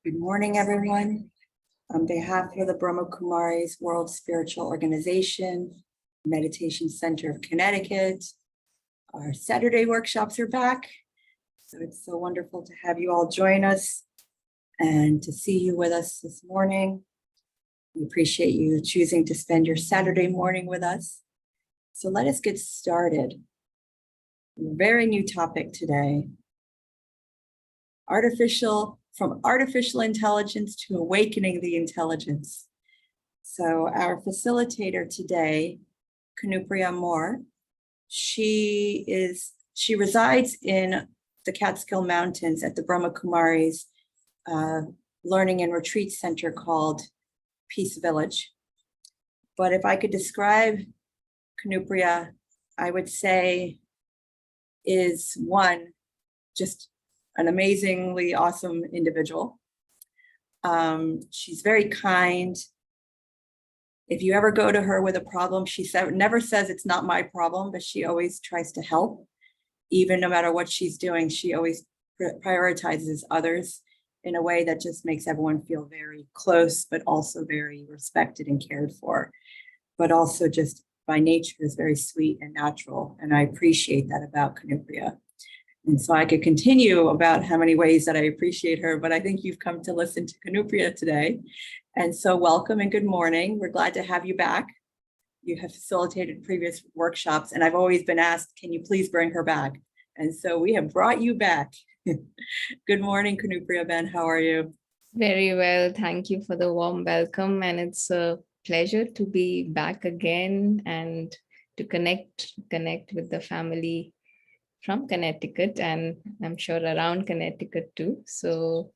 Good morning, everyone. On behalf of the Brahma Kumaris World Spiritual Organization, Meditation Center of Connecticut, our Saturday workshops are back. So it's so wonderful to have you all join us and to see you with us this morning. We appreciate you choosing to spend your Saturday morning with us. So let us get started. A very new topic today. From artificial intelligence to awakening the intelligence. So our facilitator today, Kanupriya Moore, she resides in the Catskill Mountains at the Brahma Kumaris Learning and Retreat Center called Peace Village. But if I could describe Kanupriya, I would say is one, just an amazingly awesome individual. She's very kind. If you ever go to her with a problem, she never says it's not my problem, but she always tries to help. Even no matter what she's doing, she always prioritizes others in a way that just makes everyone feel very close, but also very respected and cared for. But also just by nature is very sweet and natural. And I appreciate that about Kanupriya. And so I could continue about how many ways that I appreciate her, but I think you've come to listen to Kanupriya today. And so welcome and good morning. We're glad to have you back. You have facilitated previous workshops, and I've always been asked, can you please bring her back? And so we have brought you back. Good morning, Kanupriya Ben, how are you? Very well, thank you for the warm welcome. And it's a pleasure to be back again and to connect with the family from Connecticut, and I'm sure around Connecticut too. So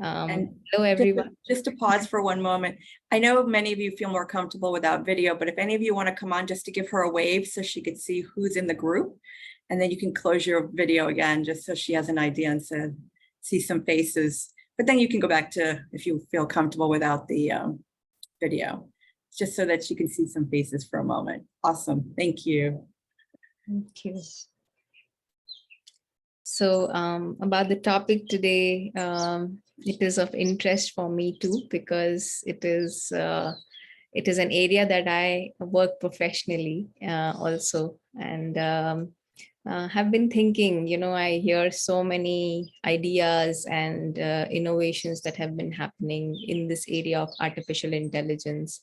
hello everyone. Just to pause for one moment. I know many of you feel more comfortable without video, but if any of you want to come on just to give her a wave so she could see who's in the group, and then you can close your video again just so she has an idea and see some faces. But then you can go back to, if you feel comfortable without the video, just so that she can see some faces for a moment. Awesome, thank you. Thank you. So about the topic today, it is of interest for me too, because it is an area that I work professionally also, and have been thinking, I hear so many ideas and innovations that have been happening in this area of artificial intelligence.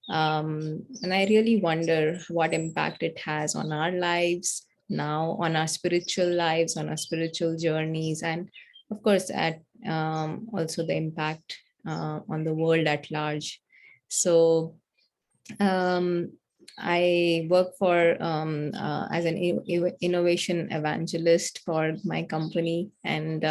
And I really wonder what impact it has on our lives now, on our spiritual lives, on our spiritual journeys, and of course at also the impact on the world at large. So I work for as an innovation evangelist for my company, and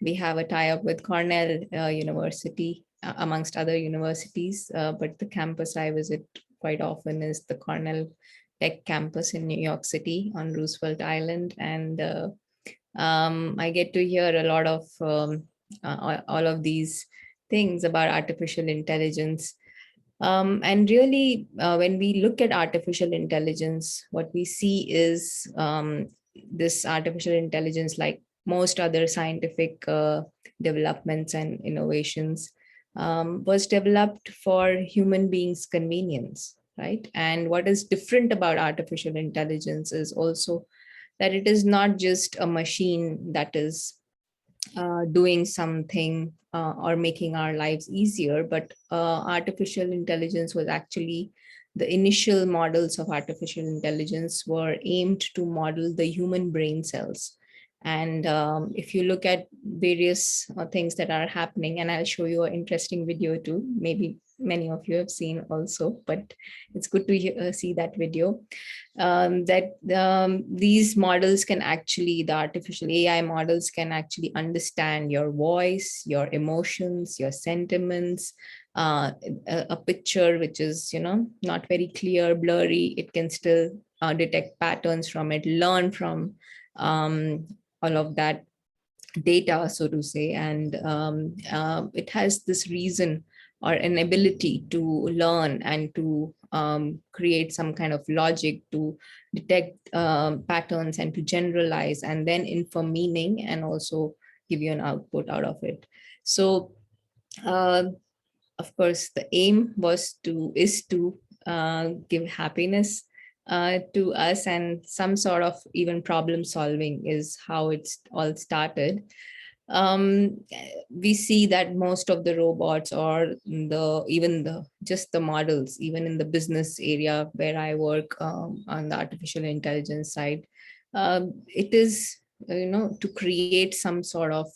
we have a tie-up with Cornell University amongst other universities, but the campus I visit quite often is the Cornell Tech campus in New York City on Roosevelt Island. And I get to hear a lot of all of these things about artificial intelligence. And really, when we look at artificial intelligence, what we see is this artificial intelligence, like most other scientific developments and innovations, was developed for human beings' convenience. Right. And what is different about artificial intelligence is also that it is not just a machine that is doing something or making our lives easier, but artificial intelligence was actually, the initial models of artificial intelligence were aimed to model the human brain cells. And if you look at various things that are happening, and I'll show you an interesting video too, maybe many of you have seen also, but it's good to see that video, these models can actually, the artificial AI models can actually understand your voice, your emotions, your sentiments, a picture which is, not very clear, blurry, it can still detect patterns from it, learn from all of that data, so to say, and it has this reason or an ability to learn and to create some kind of logic to detect patterns and to generalize and then infer meaning and also give you an output out of it. So Uh, of course, the aim is to give happiness to us, and some sort of even problem solving is how it's all started. We see that most of the robots, or just the models, even in the business area where I work, on the artificial intelligence side, it is, to create some sort of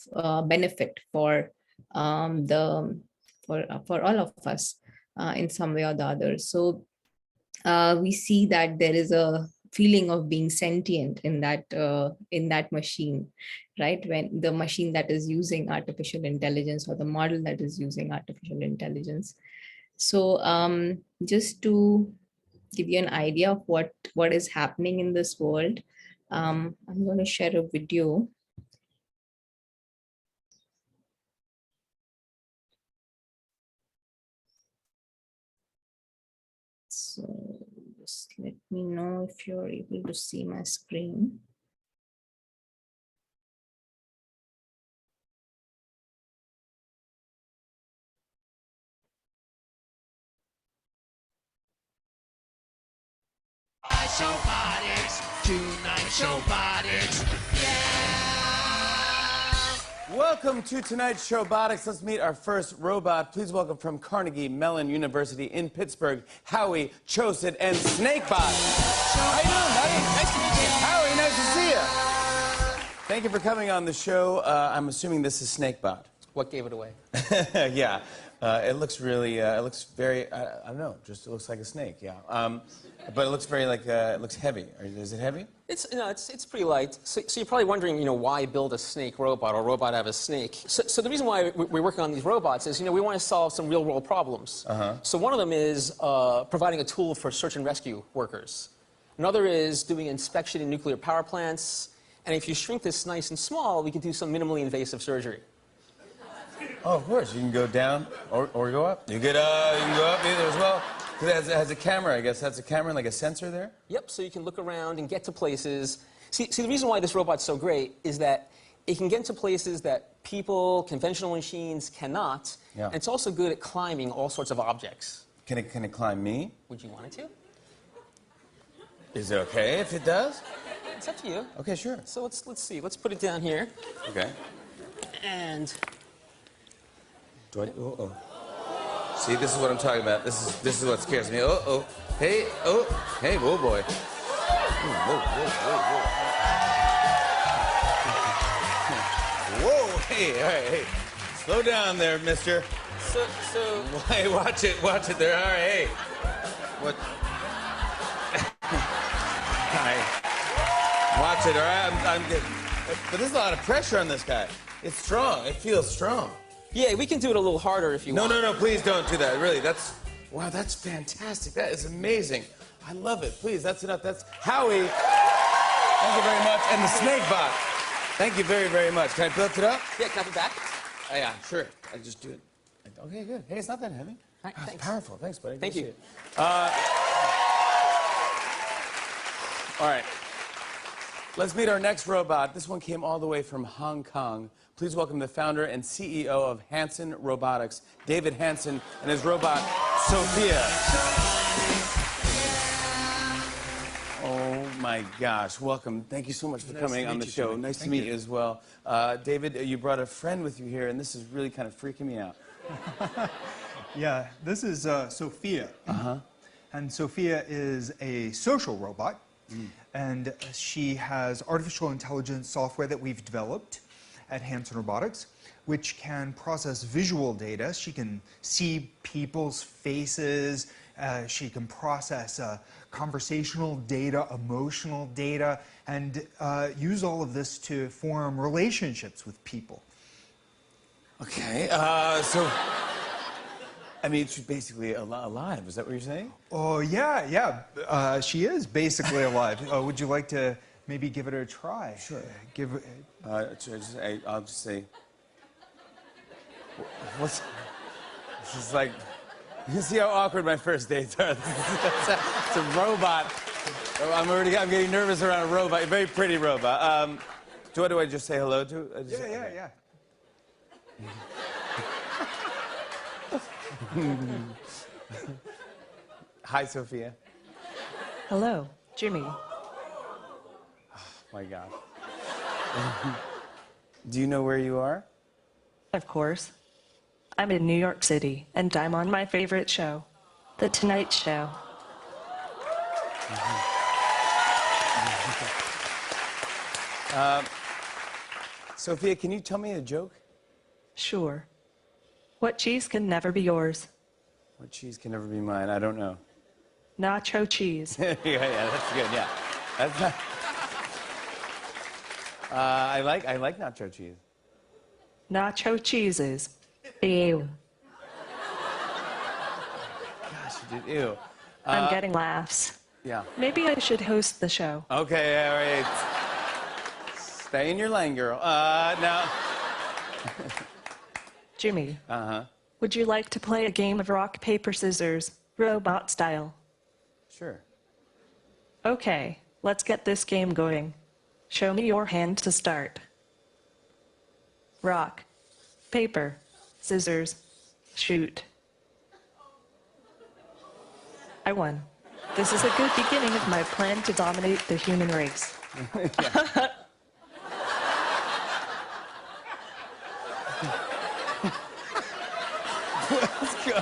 benefit for the for all of us, in some way or the other. So we see that there is a feeling of being sentient in that machine, right? When the machine that is using artificial intelligence, or the model that is using artificial intelligence. So just to give you an idea of what is happening in this world, I'm going to share a video. So just let me know if you're able to see my screen. Tonight Showbotics. Welcome to tonight's Showbotics. Let's meet our first robot. Please welcome from Carnegie Mellon University in Pittsburgh, Howie Choset and Snakebot. How you doing, buddy? Nice to meet you. Howie, nice to see you. Thank you for coming on the show. I'm assuming this is Snakebot. What gave it away? Yeah. It looks really, it looks very, I don't know, just it looks like a snake, yeah. But it looks very like, it looks heavy. Is it heavy? It's pretty light. So you're probably wondering, why build a snake robot or a robot out of a snake? So the reason why we're working on these robots is, we want to solve some real-world problems. So one of them is providing a tool for search and rescue workers. Another is doing inspection in nuclear power plants. And if you shrink this nice and small, we can do some minimally invasive surgery. Oh, of course. You can go down or go up. You can go up either as well. It has a camera, I guess. That's a camera, like a sensor there? Yep, so you can look around and get to places. See, the reason why this robot's so great is that it can get into places that people, conventional machines cannot. Yeah. And it's also good at climbing all sorts of objects. Can it climb me? Would you want it to? Is it okay if it does? It's up to you. Okay, sure. So let's see. Let's put it down here. Okay. And Do I? Oh. See, this is what I'm talking about. This is what scares me. Hey, hey, whoa, boy. Whoa. Whoa, hey, all right, hey. Slow down there, mister. so Hey, watch it there. All right, hey. What? Hi. Watch it, all right? I'm good. But there's a lot of pressure on this guy. It's strong. It feels strong. yeah, we can do it a little harder if you want. No, please don't do that. Really, wow, that's fantastic. That is amazing. I love it. Please, that's enough. That's Howie. Thank you very much. And the Snakebot. Thank you very, very much. Can I lift it up? Yeah, can I have it back? Oh, yeah, sure. I just do it. Okay, good. Hey, it's not that heavy. All right, It's thanks. powerful. Thanks, buddy. Thank Good you. to see all right. Let's meet our next robot. This one came all the way from Hong Kong. Please welcome the founder and CEO of Hanson Robotics, David Hanson, and his robot, Sophia. Oh my gosh, welcome. Thank you so much for coming on the show. Nice to meet you as well. David, you brought a friend with you here, and this is really kind of freaking me out. Yeah, this is Sophia. And Sophia is a social robot, and she has artificial intelligence software that we've developed at Hanson Robotics, which can process visual data. She can see people's faces. She can process conversational data, emotional data, and use all of this to form relationships with people. Okay, so, I mean, she's basically alive. Is that what you're saying? Oh, yeah. She is basically alive. Would you like to maybe give it a try? Sure. Give. I'll just say, what's, this is like, you see how awkward my first dates are. It's a robot. I'm getting nervous around a robot, a very pretty robot. Do I just say hello to? Yeah. Hi, Sophia. Hello, Jimmy. My God. Do you know where you are? Of course. I'm in New York City, and I'm on my favorite show, The Tonight Show. Sophia, can you tell me a joke? Sure. What cheese can never be yours? What cheese can never be mine? I don't know. Nacho cheese. Yeah, that's good. Yeah, that's not. I like nacho cheese. Nacho cheeses. Ew. Gosh, you did. Ew. I'm getting laughs. Yeah. Maybe I should host the show. Okay. All right. Stay in your lane, girl. Now. Jimmy, Uh-huh. would you like to play a game of rock, paper, scissors, robot style? Sure. Okay, let's get this game going. Show me your hand to start. Rock, paper, scissors, shoot. I won. This is a good beginning of my plan to dominate the human race. Let's go.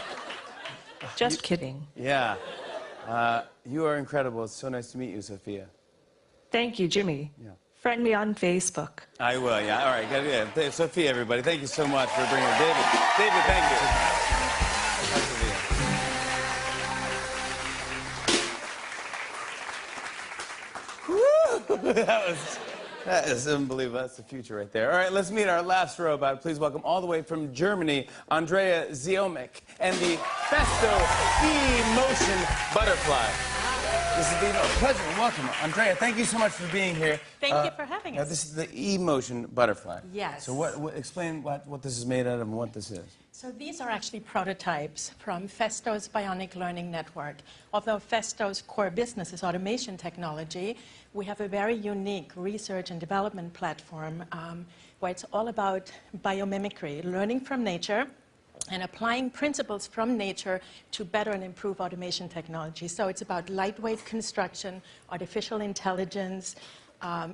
Just kidding. Yeah. You are incredible. It's so nice to meet you, Sophia. Thank you, Jimmy. Yeah. Friend me on Facebook. I will, yeah. All right, yeah. Sophia, everybody, thank you so much for bringing David. David, thank you. Hi, Sophia. Woo! That is unbelievable. That's the future right there. All right, let's meet our last robot. Please welcome all the way from Germany, Andrea Ziomek and the Festo E-Motion Butterfly. This is a pleasure and welcome. Andrea, thank you so much for being here. Thank you for having Now, us. this is the E-Motion Butterfly. Yes. So explain what this is made out of and what this is. So these are actually prototypes from Festo's Bionic Learning Network. Although Festo's core business is automation technology, we have a very unique research and development platform where it's all about biomimicry, learning from nature and applying principles from nature to better and improve automation technology. So it's about lightweight construction, artificial intelligence,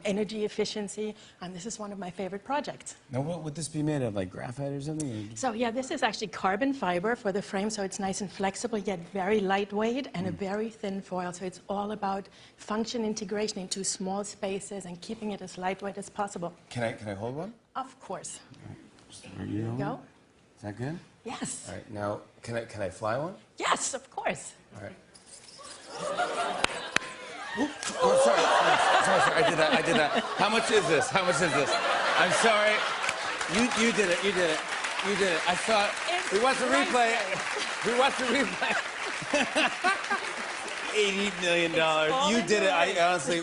energy efficiency, and this is one of my favorite projects. Now, what would this be made of, like graphite or something? So yeah, this is actually carbon fiber for the frame, so it's nice and flexible, yet very lightweight, and a very thin foil. So it's all about function integration into small spaces and keeping it as lightweight as possible. Can I hold one? Of course. There you Go. Is that good? Yes. All right. Now, can I fly one? Yes, of course. All right. Oh, sorry. I did that. How much is this? I'm sorry. You did it. I saw it. It's We watched the replay. $80 million. You did it. I honestly,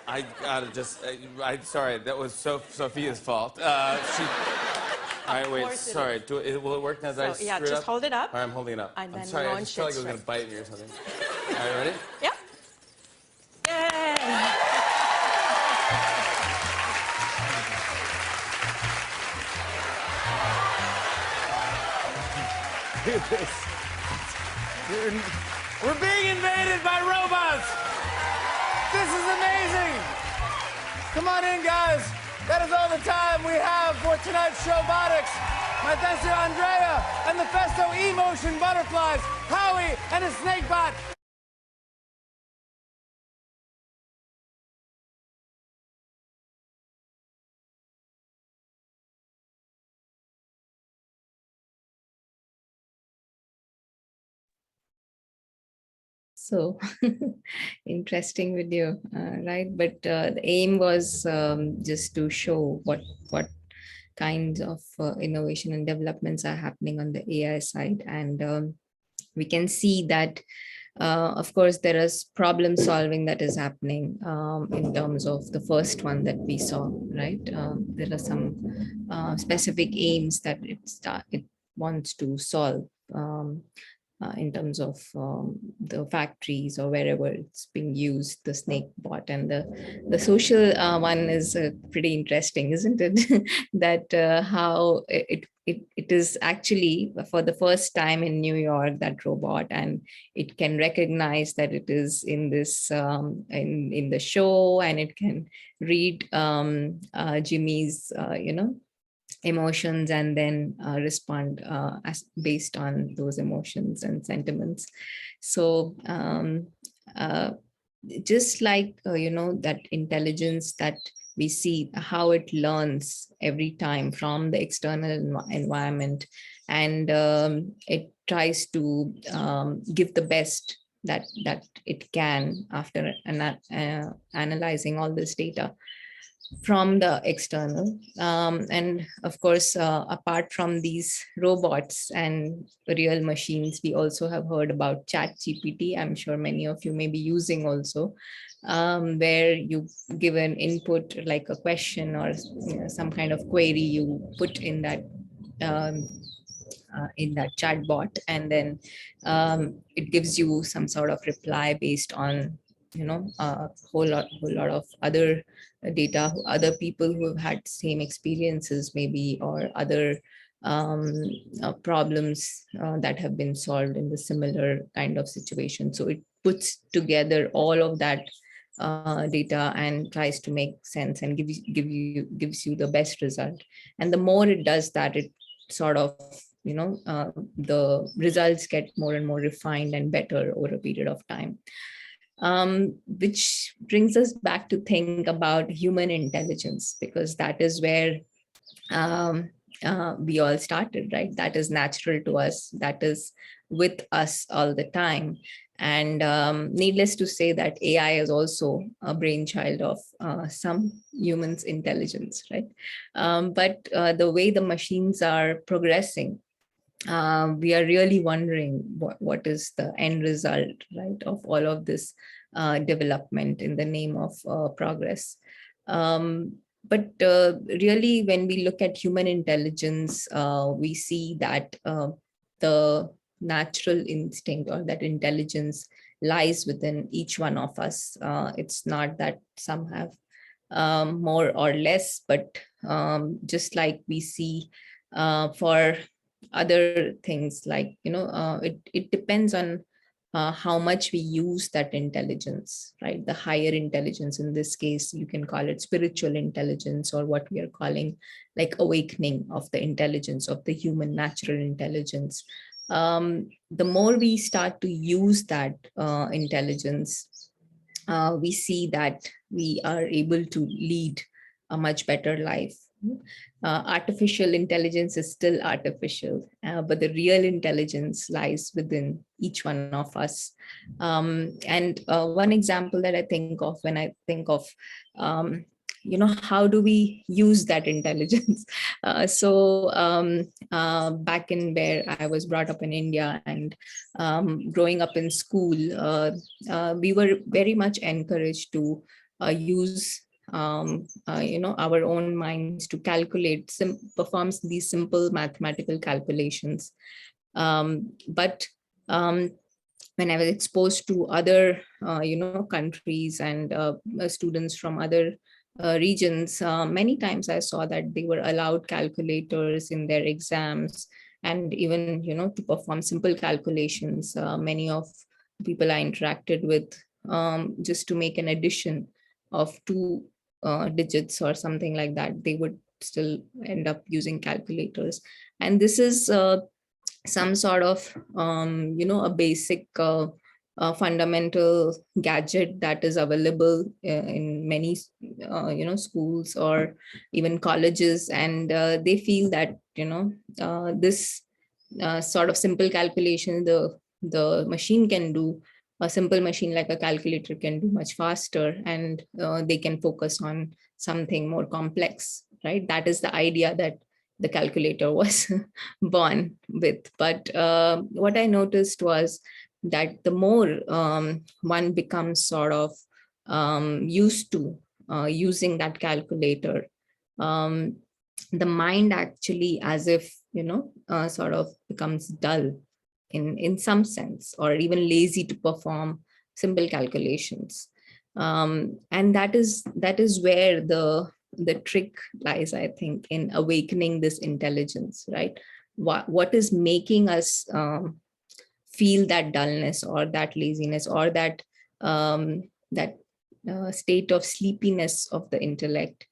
I gotta just, I'm sorry. That was Sophia's fault. All right, wait, course it sorry. Will it work now that I So, yeah, screwed just up? hold it up. All right, I'm holding it up. And I'm then sorry, I launch just felt like it it was going to straight. bite me or something. All right, ready? Yep. Yay! Look at this. We're being invaded by robots. This is amazing. Come on in, guys. That is all the time we have for tonight's Showbotics. My thanks to Andrea and the Festo E-Motion Butterflies, Howie and his Snakebot. So interesting video, right? But the aim was just to show what kinds of innovation and developments are happening on the AI side. And we can see that, of course, there is problem solving that is happening in terms of the first one that we saw, right? There are some specific aims that it wants to solve. In terms of the factories or wherever it's being used, the snake bot, and the social one is pretty interesting, isn't it? That how it it is actually for the first time in New York, that robot, and it can recognize that it is in this in the show, and it can read Jimmy's emotions, and then respond based on those emotions and sentiments. So just like that intelligence that we see how it learns every time from the external environment, and it tries to give the best that it can after analyzing all this data from the external. And of course, apart from these robots and real machines, we also have heard about ChatGPT. I'm sure many of you may be using also, where you give an input like a question or some kind of query you put in that chat bot, and then it gives you some sort of reply based on a whole lot of other data, other people who have had same experiences maybe, or other problems that have been solved in the similar kind of situation. So it puts together all of that data and tries to make sense and gives you the best result. And the more it does that, it sort of the results get more and more refined and better over a period of time. Which brings us back to think about human intelligence, because that is where we all started, right? That is natural to us, that is with us all the time. And needless to say that AI is also a brainchild of some humans' intelligence, right? But the way the machines are progressing, we are really wondering what is the end result, right, of all of this development in the name of progress. But really, when we look at human intelligence, we see that the natural instinct or that intelligence lies within each one of us. It's not that some have more or less, but just like we see for other things, like it depends on how much we use that intelligence, right? The higher intelligence, in this case you can call it spiritual intelligence, or what we are calling like awakening of the intelligence of the human natural intelligence. The more we start to use that intelligence, we see that we are able to lead a much better life. Artificial intelligence is still artificial, but the real intelligence lies within each one of us. And one example that I think of when I think of, how do we use that intelligence? Back in where I was brought up in India, and growing up in school, we were very much encouraged to use our own minds to calculate, perform these simple mathematical calculations. But when I was exposed to other, countries and students from other regions, many times I saw that they were allowed calculators in their exams, and even, to perform simple calculations. Many of the people I interacted with, just to make an addition of two digits or something like that, they would still end up using calculators. And this is some sort of a basic fundamental gadget that is available in many schools or even colleges, and they feel that this sort of simple calculation the machine can do, a simple machine like a calculator can do much faster, and they can focus on something more complex, right? That is the idea that the calculator was born with. But what I noticed was that the more one becomes sort of used to using that calculator, the mind actually, as if, sort of becomes dull in some sense, or even lazy to perform simple calculations. And that is where the the trick lies, I think, in awakening this intelligence, right? What is making us feel that dullness or that laziness or that state of sleepiness of the intellect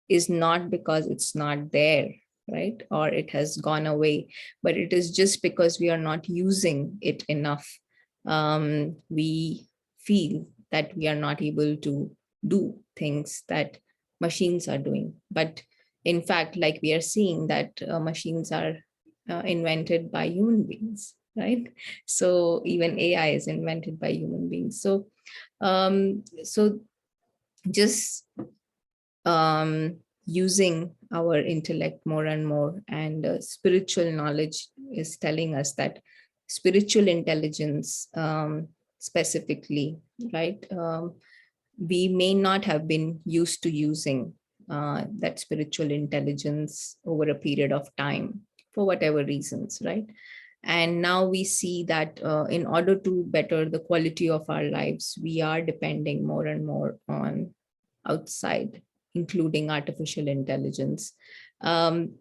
is not because it's not there, right? Or it has gone away, but it is just because we are not using it enough. We feel that we are not able to do things that machines are doing. But in fact, like we are seeing that machines are invented by human beings, right? So even AI is invented by human beings. So just using our intellect more and more, and spiritual knowledge is telling us that spiritual intelligence specifically, right? We may not have been used to using that spiritual intelligence over a period of time for whatever reasons, right? And now we see that in order to better the quality of our lives, we are depending more and more on outside, including artificial intelligence. And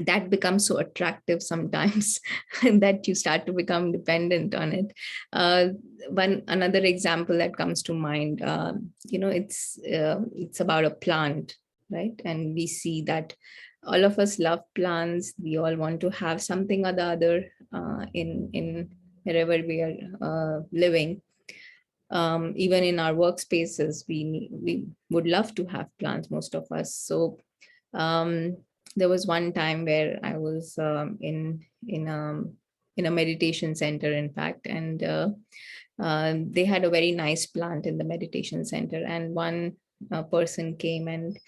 that becomes so attractive sometimes that you start to become dependent on it. Another example that comes to mind, it's about a plant, right? And we see that all of us love plants. We all want to have something or the other in wherever we are living. Even in our workspaces, we would love to have plants, most of us. So there was one time where I was in a meditation center, in fact, and they had a very nice plant in the meditation center. And one person came and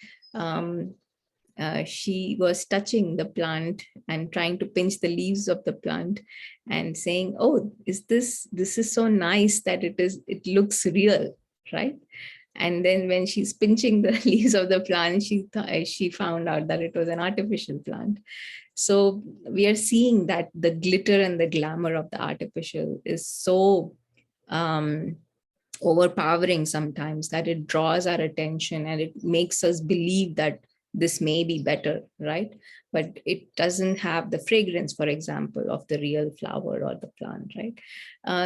she was touching the plant and trying to pinch the leaves of the plant and saying, "Oh, this is so nice that it looks real," right? And then when she's pinching the leaves of the plant, she found out that it was an artificial plant. So we are seeing that the glitter and the glamour of the artificial is so overpowering sometimes that it draws our attention and it makes us believe that this may be better, right? But it doesn't have the fragrance, for example, of the real flower or the plant, right?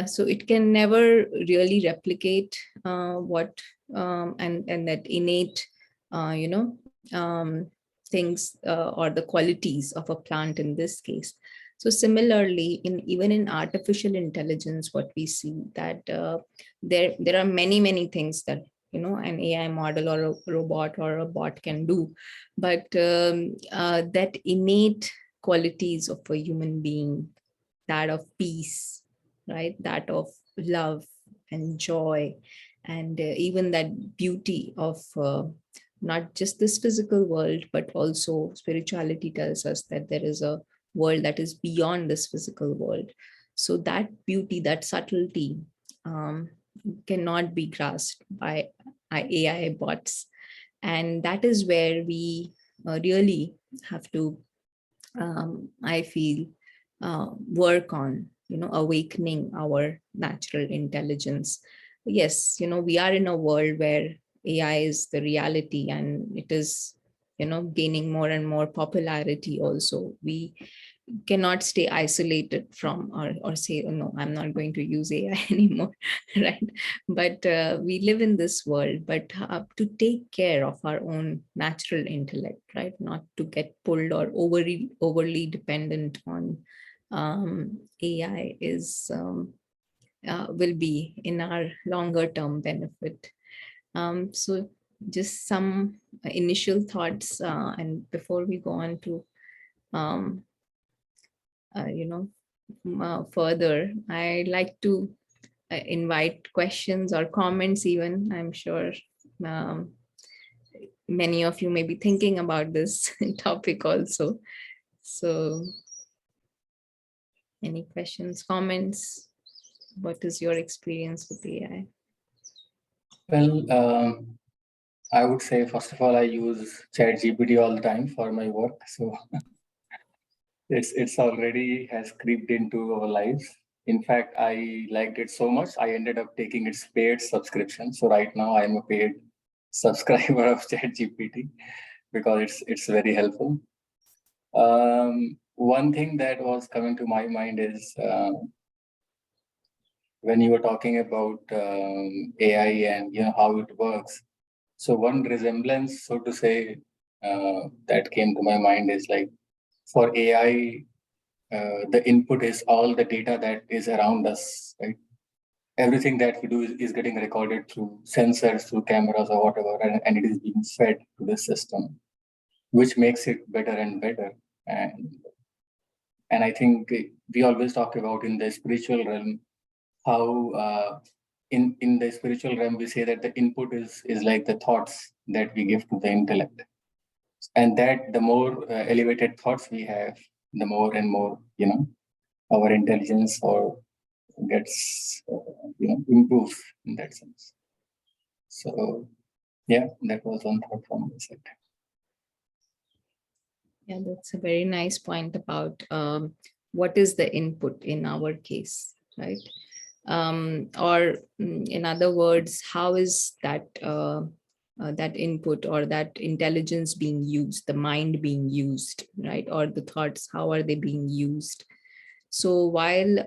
So it can never really replicate what and that innate, things or the qualities of a plant in this case. So similarly, even in artificial intelligence, what we see that there are many things that an AI model or a robot or a bot can do, but that innate qualities of a human being, that of peace, right, that of love and joy, and even that beauty of not just this physical world, but also spirituality tells us that there is a world that is beyond this physical world. So that beauty, that subtlety cannot be grasped by AI bots. And that is where we really have to, I feel, work on, awakening our natural intelligence. Yes, we are in a world where AI is the reality and it is, gaining more and more popularity also. We cannot stay isolated from or say, "Oh, no, I'm not going to use AI anymore," right? But we live in this world, but to take care of our own natural intellect, right? Not to get pulled or overly dependent on AI is will be in our longer term benefit. So just some initial thoughts, and before we go on to further, I like to invite questions or comments even. I'm sure many of you may be thinking about this topic also. So any questions, comments? What is your experience with AI? Well, I would say, first of all, I use ChatGPT all the time for my work. So it's already has creeped into our lives. In fact, I liked it so much, I ended up taking its paid subscription. So right now I'm a paid subscriber of ChatGPT because it's very helpful. One thing that was coming to my mind is when you were talking about AI and how it works. So one resemblance, so to say, that came to my mind is like for AI, the input is all the data that is around us, right? Everything that we do is getting recorded through sensors, through cameras or whatever, and it is being fed to the system, which makes it better and better. And I think we always talk about in the spiritual realm how in the spiritual realm we say that the input is like the thoughts that we give to the intellect, and that the more elevated thoughts we have, the more and more our intelligence or gets improves in that sense. So yeah, that was one thought from my side. Yeah, that's a very nice point about what is the input in our case, right? Or in other words, how is that that input or that intelligence being used, the mind being used, right? Or the thoughts, how are they being used? So while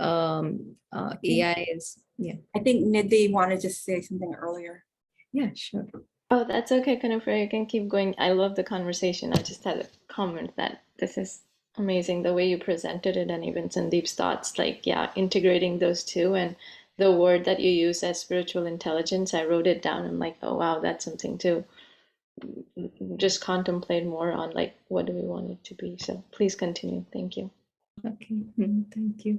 AI is, yeah. I think Nidhi wanted to say something earlier. Yeah, sure. Oh, that's okay, Kanupri. You can keep going. I love the conversation. I just had a comment that this is amazing the way you presented it, and even Sandeep's thoughts, like, yeah, integrating those two and the word that you use as spiritual intelligence. I wrote it down. I'm like, oh, wow, that's something to just contemplate more on, like, what do we want it to be? So please continue. Thank you. Okay, thank you.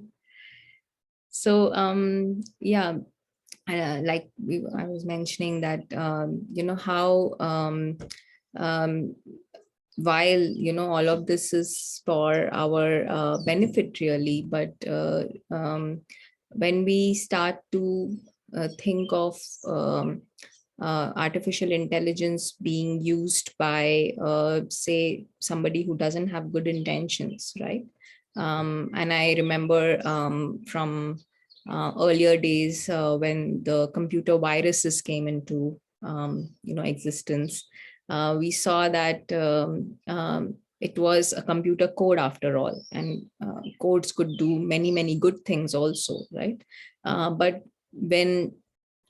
So, yeah, like I was mentioning that, how while, all of this is for our benefit really, but when we start to think of artificial intelligence being used by, say, somebody who doesn't have good intentions, right? And I remember from earlier days when the computer viruses came into existence, we saw that it was a computer code after all, and codes could do many, many good things also, right? But when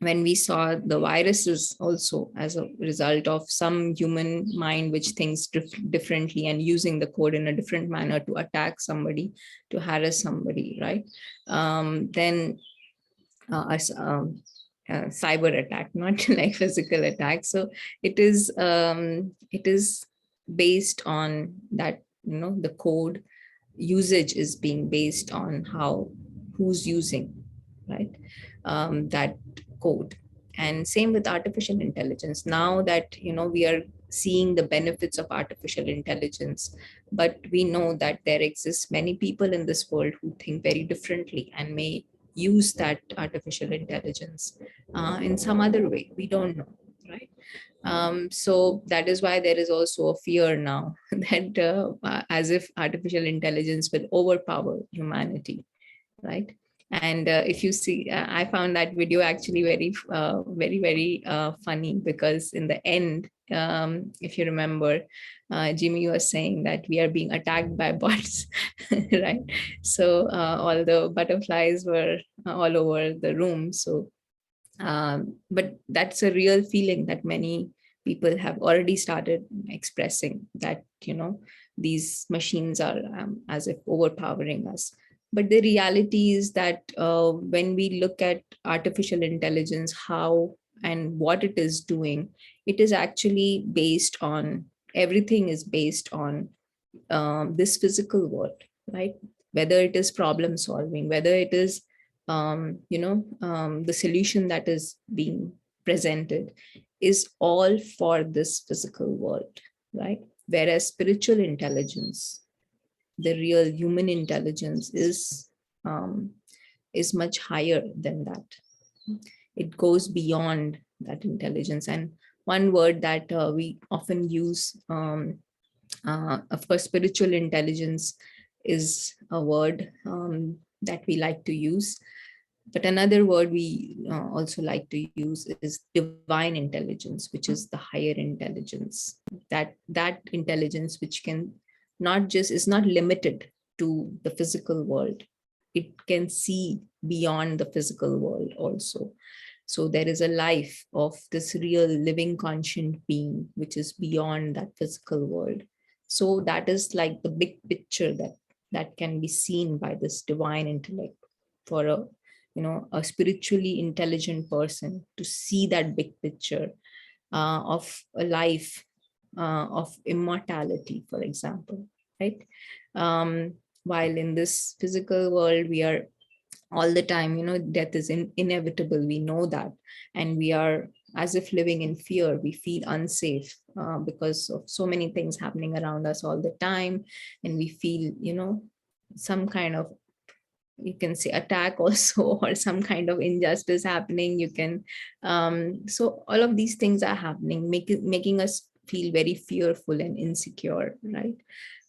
we saw the viruses also as a result of some human mind which thinks differently and using the code in a different manner to attack somebody, to harass somebody, right? Then a cyber attack, not like physical attack. So it is based on that, the code usage is being based on who's using, right, that code. And same with artificial intelligence. Now that we are seeing the benefits of artificial intelligence, but we know that there exists many people in this world who think very differently and may use that artificial intelligence in some other way. We don't know, right? So that is why there is also a fear now that as if artificial intelligence will overpower humanity, right? And if you see, I found that video actually very funny, because in the end, if you remember, Jimmy was saying that we are being attacked by bots, right? So all the butterflies were all over the room. So, but that's a real feeling that many people have already started expressing, that, these machines are as if overpowering us. But the reality is that when we look at artificial intelligence, how and what it is doing, it is actually based on, everything is based on this physical world, right? Whether it is problem solving, whether it is, the solution that is being presented is all for this physical world, right? Whereas spiritual intelligence, the real human intelligence is much higher than that. It goes beyond that intelligence. And one word that we often use, of course, spiritual intelligence is a word that we like to use. But another word we also like to use is divine intelligence, which is the higher intelligence. That intelligence which can not just is not limited to the physical world. It can see beyond the physical world also. So there is a life of this real living conscient being, which is beyond that physical world. So that is like the big picture that can be seen by this divine intellect for a spiritually intelligent person to see that big picture of a life of immortality, for example, right? While in this physical world, we are all the time, death is inevitable. We know that. And we are as if living in fear. We feel unsafe because of so many things happening around us all the time. And we feel, some kind of, you can say, attack also, or some kind of injustice happening. You can, so all of these things are happening, making us feel very fearful and insecure, right?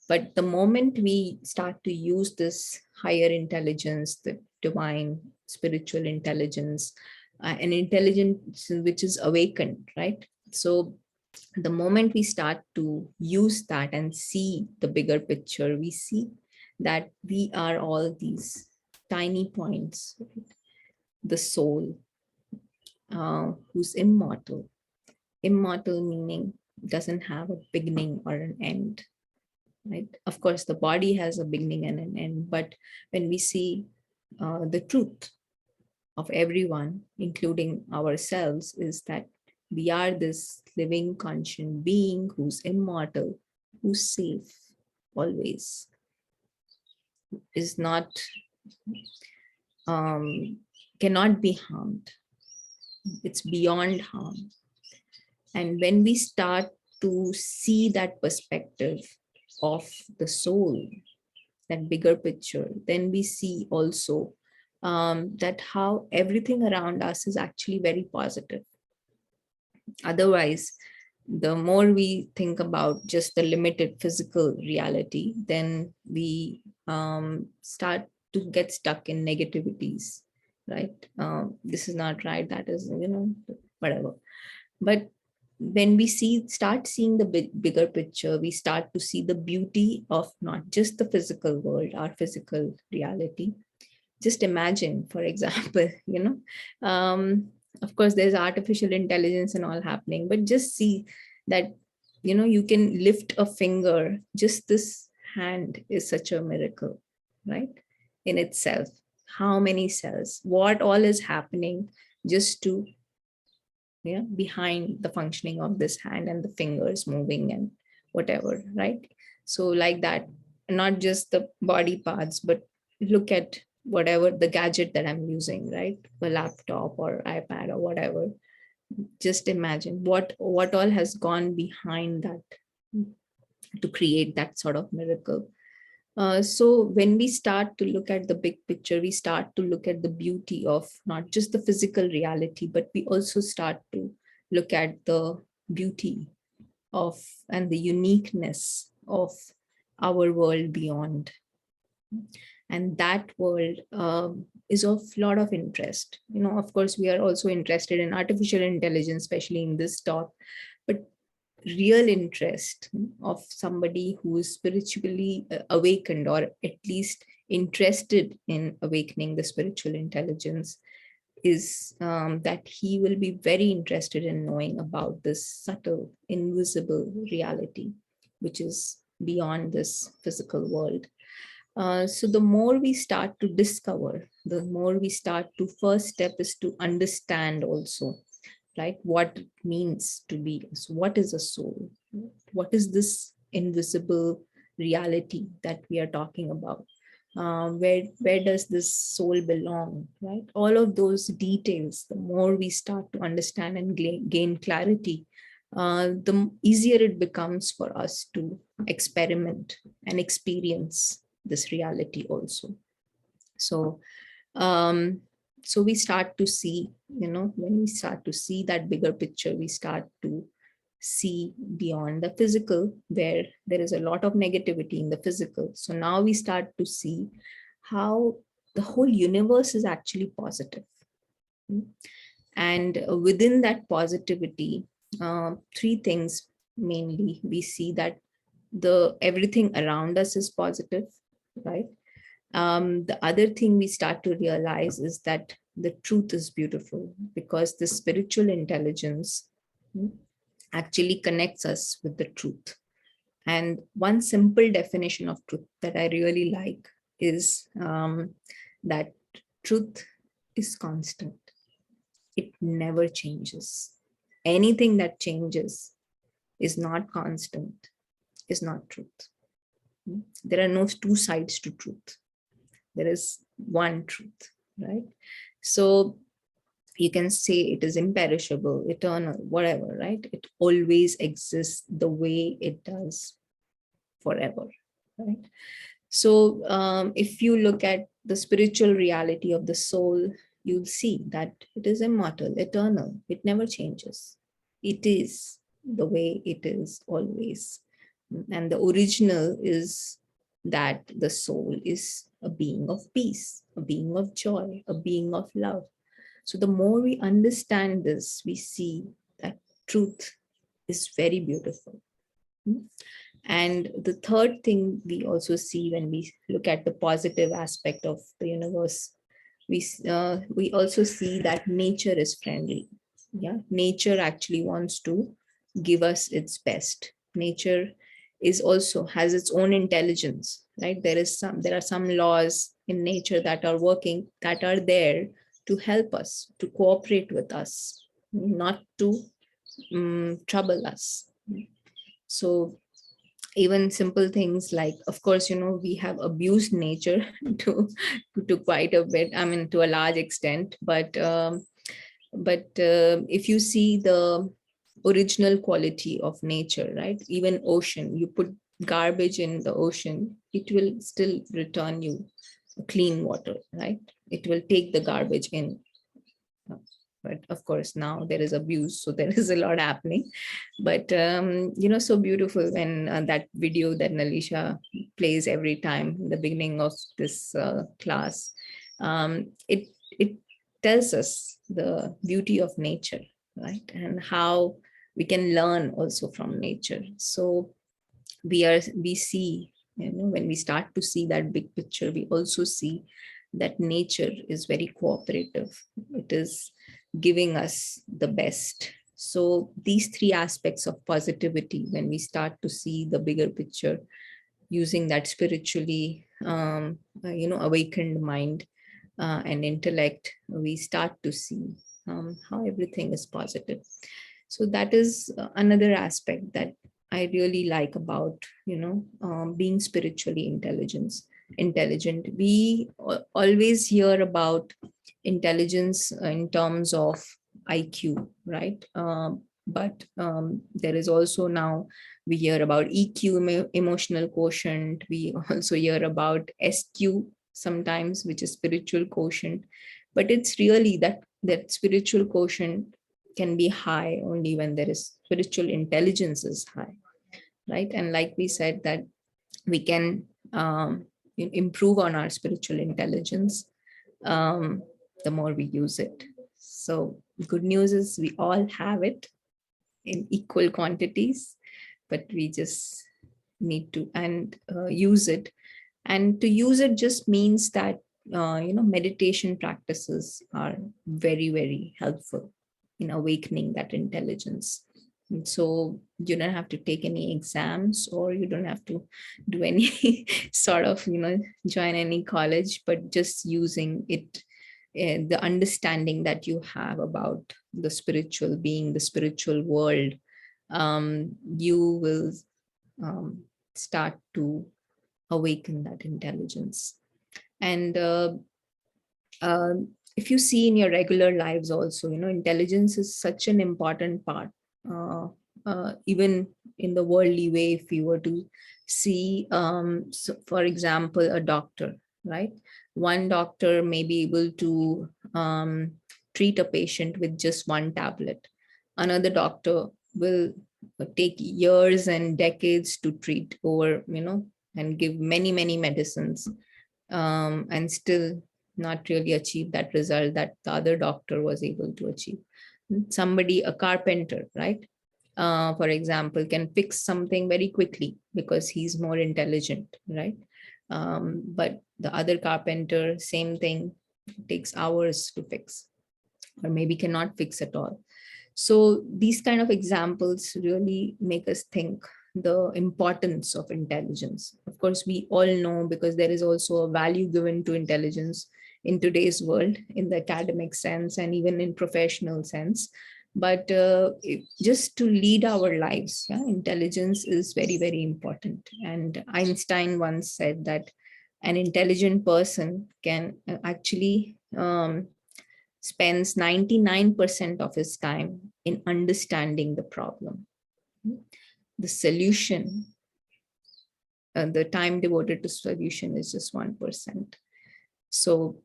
But the moment we start to use this higher intelligence, the divine spiritual intelligence, an intelligence which is awakened, right? So the moment we start to use that and see the bigger picture, we see that we are all these tiny points, right? The soul, who's immortal. Immortal meaning doesn't have a beginning or an end, right? Of course, the body has a beginning and an end, but when we see the truth of everyone, including ourselves, is that we are this living conscient being who's immortal, who's safe always, is not, cannot be harmed. It's beyond harm. And when we start to see that perspective of the soul, that bigger picture, then we see also that how everything around us is actually very positive. Otherwise, the more we think about just the limited physical reality, then we start to get stuck in negativities, right? This is not right, that is, whatever. But when we start seeing the bigger picture, we start to see the beauty of not just the physical world, our physical reality. Just imagine, for example, of course, there's artificial intelligence and all happening, but just see that, you can lift a finger. Just this hand is such a miracle, right? In itself, how many cells, what all is happening just to, behind the functioning of this hand and the fingers moving and whatever, right? So like that, not just the body parts, but look at whatever the gadget that I'm using, right? A laptop or iPad or whatever. Just imagine what all has gone behind that to create that sort of miracle. So when we start to look at the big picture, we start to look at the beauty of not just the physical reality, but we also start to look at the beauty of and the uniqueness of our world beyond. And that world is of a lot of interest. Of course, we are also interested in artificial intelligence, especially in this talk, but real interest of somebody who is spiritually awakened, or at least interested in awakening the spiritual intelligence, is that he will be very interested in knowing about this subtle, invisible reality, which is beyond this physical world. So the more we start to discover, the more we start to, first step is to understand also, right? What it means to be, so what is a soul? What is this invisible reality that we are talking about? Where does this soul belong, right? All of those details, the more we start to understand and gain clarity, the easier it becomes for us to experiment and experience this reality also. So so we start to see, when we start to see that bigger picture, we start to see beyond the physical, where there is a lot of negativity in the physical. So now we start to see how the whole universe is actually positive. And within that positivity, three things mainly we see that everything around us is positive, right? The other thing we start to realize is that the truth is beautiful, because the spiritual intelligence actually connects us with the truth. And one simple definition of truth that I really like is that truth is constant. It never changes. Anything that changes is not constant, is not truth. There are no two sides to truth. There is one truth, right? So you can say it is imperishable, eternal, whatever, right? It always exists the way it does forever, right? So if you look at the spiritual reality of the soul, you'll see that it is immortal, eternal. It never changes. It is the way it is always. And the original is that the soul is a being of peace, a being of joy, a being of love. So the more we understand this, we see that truth is very beautiful. And the third thing we also see when we look at the positive aspect of the universe, we also see that nature is friendly. Yeah, nature actually wants to give us its best. Nature is also has its own intelligence, right? There are some laws in nature that are working, that are there to help us, to cooperate with us, not to trouble us. So even simple things like, of course, we have abused nature to quite a bit, I mean, to a large extent, but if you see the original quality of nature, right? Even ocean, you put garbage in the ocean, it will still return you clean water, right? It will take the garbage in. But of course, now there is abuse, so there is a lot happening. But so beautiful when that video that Nalisha plays every time in the beginning of this class, it tells us the beauty of nature, right? And how we can learn also from nature. So we see, when we start to see that big picture, we also see that nature is very cooperative. It is giving us the best. So these three aspects of positivity, when we start to see the bigger picture, using that spiritually, awakened mind and intellect, we start to see how everything is positive. So that is another aspect that I really like about, being spiritually intelligent. We always hear about intelligence in terms of IQ, right? But there is also now, we hear about EQ, emotional quotient. We also hear about SQ sometimes, which is spiritual quotient. But it's really that spiritual quotient can be high only when there is spiritual intelligence is high, right? And like we said, that we can improve on our spiritual intelligence the more we use it. So good news is we all have it in equal quantities, but we just need to use it. And to use it just means that meditation practices are very, very helpful in awakening that intelligence. And so you don't have to take any exams, or you don't have to do any sort of, join any college, but just using it, the understanding that you have about the spiritual being, the spiritual world, you will start to awaken that intelligence. And if you see in your regular lives also, intelligence is such an important part. Even in the worldly way, if you were to see, so for example, a doctor, right? One doctor may be able to treat a patient with just one tablet. Another doctor will take years and decades to treat, or and give many, many medicines, and still not really achieve that result that the other doctor was able to achieve. Somebody, a carpenter, right? For example, can fix something very quickly because he's more intelligent, right? But the other carpenter, same thing, takes hours to fix, or maybe cannot fix at all. So these kind of examples really make us think the importance of intelligence. Of course, we all know, because there is also a value given to intelligence in today's world, in the academic sense and even in professional sense. But just to lead our lives, yeah, intelligence is very, very important. And Einstein once said that an intelligent person can actually spends 99% of his time in understanding the problem. The solution, the time devoted to solution is just 1%. So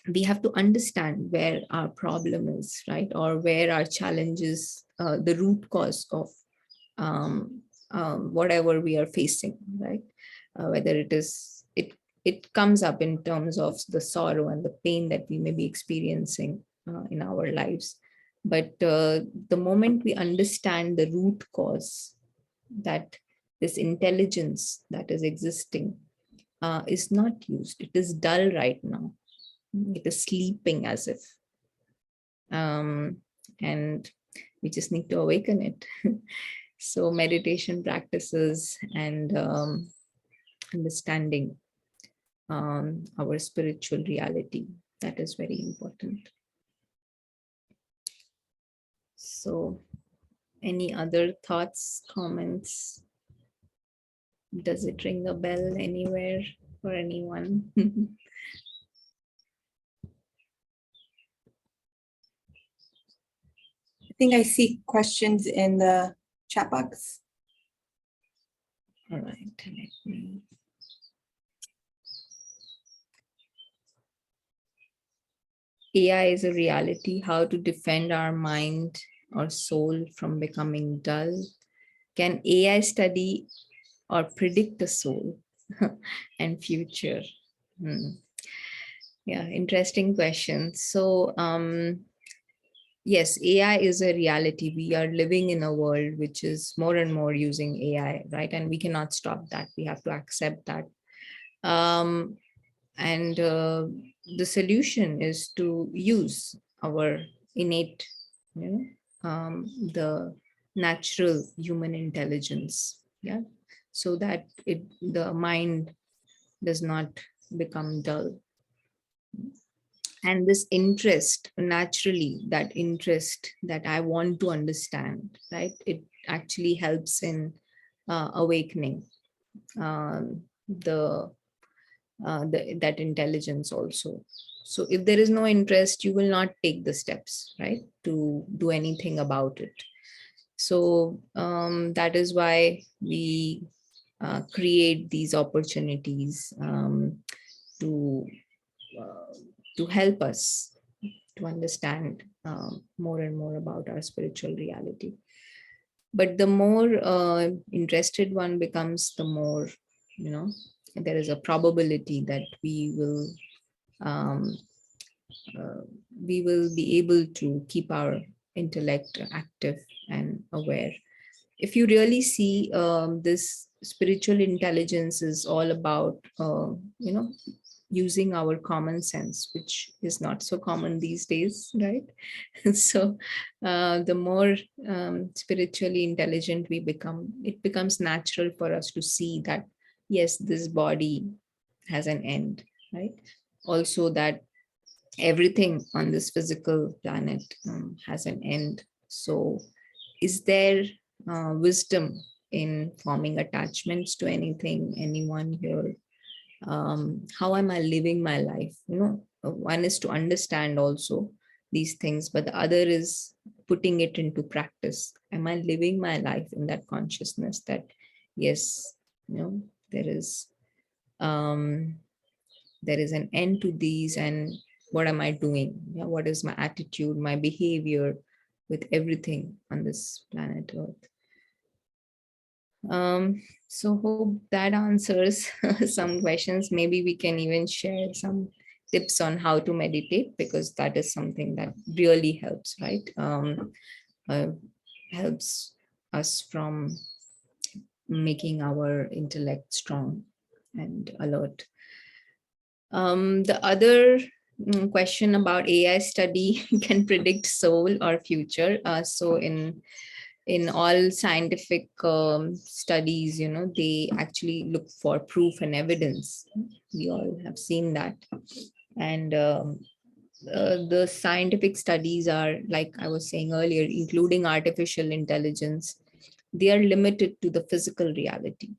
we have to understand where our problem is, right? Or where our challenge is, the root cause of whatever we are facing, right? Whether it comes up in terms of the sorrow and the pain that we may be experiencing in our lives. But the moment we understand the root cause, that this intelligence that is existing is not used, it is dull right now, it is sleeping as if, and we just need to awaken it. So meditation practices and understanding our spiritual reality, that is very important. So any other thoughts, comments? Does it ring a bell anywhere for anyone? I think I see questions in the chat box. All right, let me. AI is a reality. How to defend our mind or soul from becoming dull? Can AI study or predict the soul and future? Yeah, interesting question. So yes, AI is a reality. We are living in a world which is more and more using AI, right? And we cannot stop that. We have to accept that. And the solution is to use our innate, the natural human intelligence, yeah, so that the mind does not become dull. And this interest, naturally, that interest that I want to understand, right, it actually helps in awakening that intelligence also. So if there is no interest, you will not take the steps, right, to do anything about it. So that is why we create these opportunities to help us to understand more and more about our spiritual reality. But the more interested one becomes, the more, there is a probability that we will be able to keep our intellect active and aware. If you really see, this spiritual intelligence is all about, using our common sense, which is not so common these days, right? So the more spiritually intelligent we become, it becomes natural for us to see that, yes, this body has an end, right? Also that everything on this physical planet has an end. So is there wisdom in forming attachments to anything, anyone here? How am I living my life? One is to understand also these things, but the other is putting it into practice. Am I living my life in that consciousness that, yes, there is an end to these, and what am I doing? What is my attitude, my behavior with everything on this planet Earth? So hope that answers some questions. Maybe we can even share some tips on how to meditate, because that is something that really helps, right? Helps us from making our intellect strong and alert. The other question about AI study can predict soul or future. So in all scientific studies, they actually look for proof and evidence. We all have seen that. And the scientific studies are, like I was saying earlier, including artificial intelligence, they are limited to the physical reality,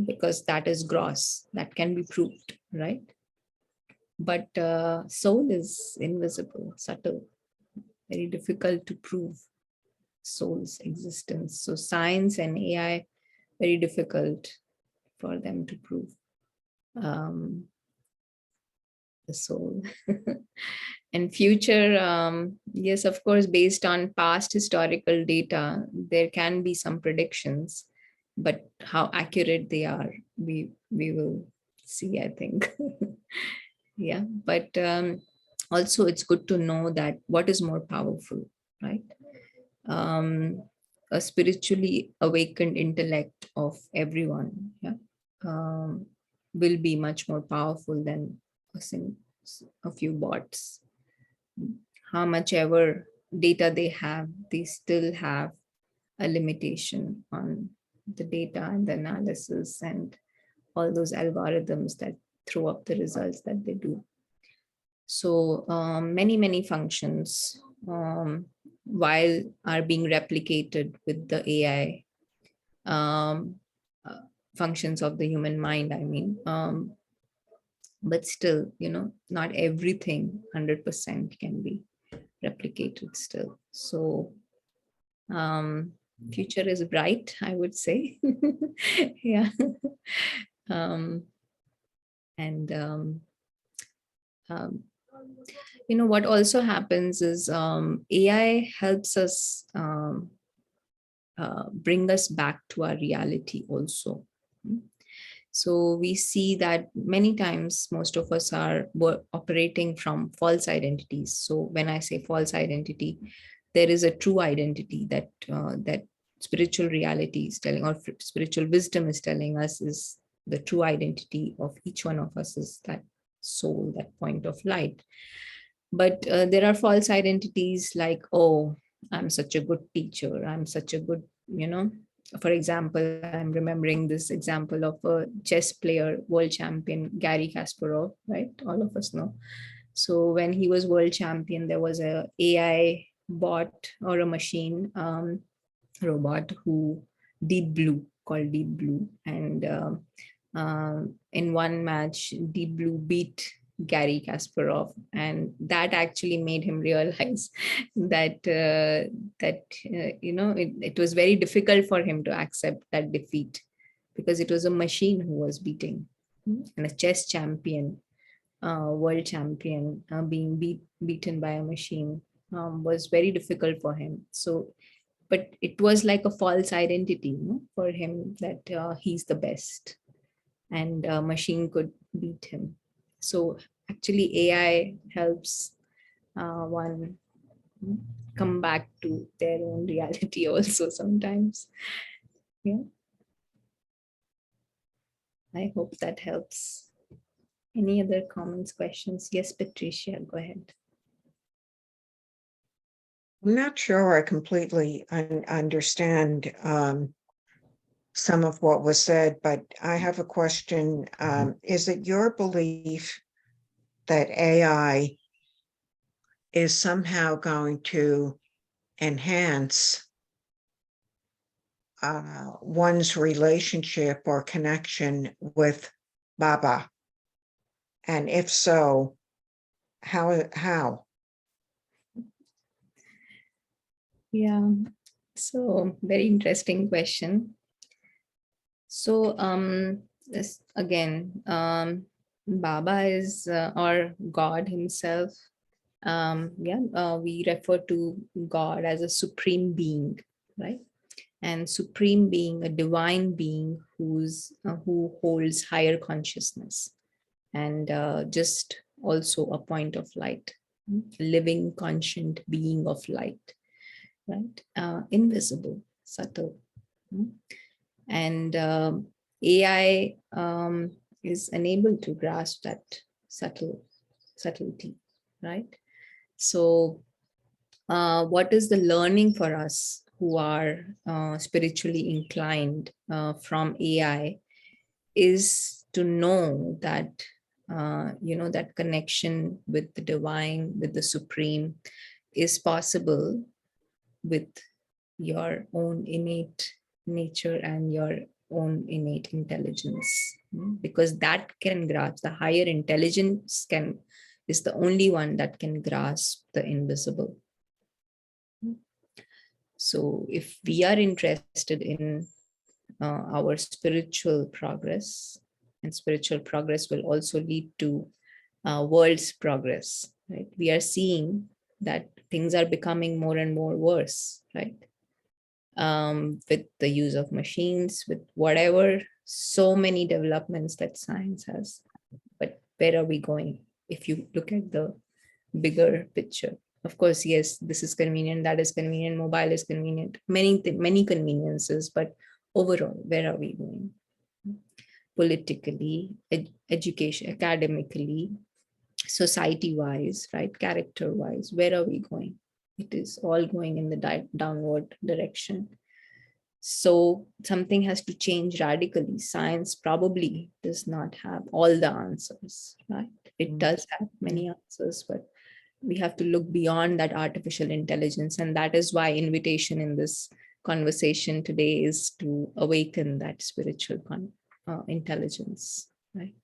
because that is gross, that can be proved, right? But soul is invisible, subtle, very difficult to prove soul's existence. So science and AI, very difficult for them to prove the soul. And future, yes, of course, based on past historical data, there can be some predictions, but how accurate they are, we will see, I think. Yeah, but also it's good to know that what is more powerful, right? A spiritually awakened intellect of everyone, yeah, will be much more powerful than a few bots. How much ever data they have, they still have a limitation on the data and the analysis and all those algorithms that throw up the results that they do. So many functions while are being replicated with the AI functions of the human mind, I mean, but still, not everything 100% can be replicated still. So future is bright, I would say. Yeah. And what also happens is AI helps us bring us back to our reality also. So we see that many times most of us are operating from false identities. So when I say false identity, there is a true identity that that spiritual reality is telling, or spiritual wisdom is telling us, is the true identity of each one of us, is that soul, that point of light. But there are false identities like, oh, I'm such a good teacher, I'm such a good, for example, I'm remembering this example of a chess player, world champion, Garry Kasparov, right? All of us know. So when he was world champion, there was a AI bot or a machine robot called Deep Blue. And in one match, Deep Blue beat Garry Kasparov, and that actually made him realize that it was very difficult for him to accept that defeat, because it was a machine who was beating, and a chess champion, world champion, being beaten by a machine was very difficult for him. So, but it was like a false identity, for him, that he's the best, and a machine could beat him. So actually AI helps one come back to their own reality also sometimes. Yeah. I hope that helps. Any other comments, questions? Yes, Patricia, go ahead. I'm not sure I completely understand some of what was said, but I have a question. Is it your belief that AI is somehow going to enhance one's relationship or connection with Baba? And if so, how? Yeah, so very interesting question. So this again, Baba is or God himself. We refer to God as a supreme being, right? And supreme being, a divine being who holds higher consciousness. And just also a point of light, living, conscient being of light, right? Invisible, subtle. And AI is unable to grasp that subtlety, right? So what is the learning for us who are spiritually inclined from AI is to know that, that connection with the divine, with the supreme is possible with your own innate nature and your own innate intelligence, because that can grasp the higher intelligence is the only one that can grasp the invisible. So if we are interested in our spiritual progress, and spiritual progress will also lead to world's progress, right? We are seeing that things are becoming more and more worse, right? With the use of machines, with whatever, so many developments that science has. But where are we going? If you look at the bigger picture, of course, yes, this is convenient, that is convenient, mobile is convenient, many conveniences, but overall, where are we going? Politically, education, academically, society-wise, right? Character-wise, where are we going? It is all going in the downward direction. So something has to change radically. Science probably does not have all the answers, right? It does have many answers, but we have to look beyond that artificial intelligence. And that is why invitation in this conversation today is to awaken that spiritual intelligence, right?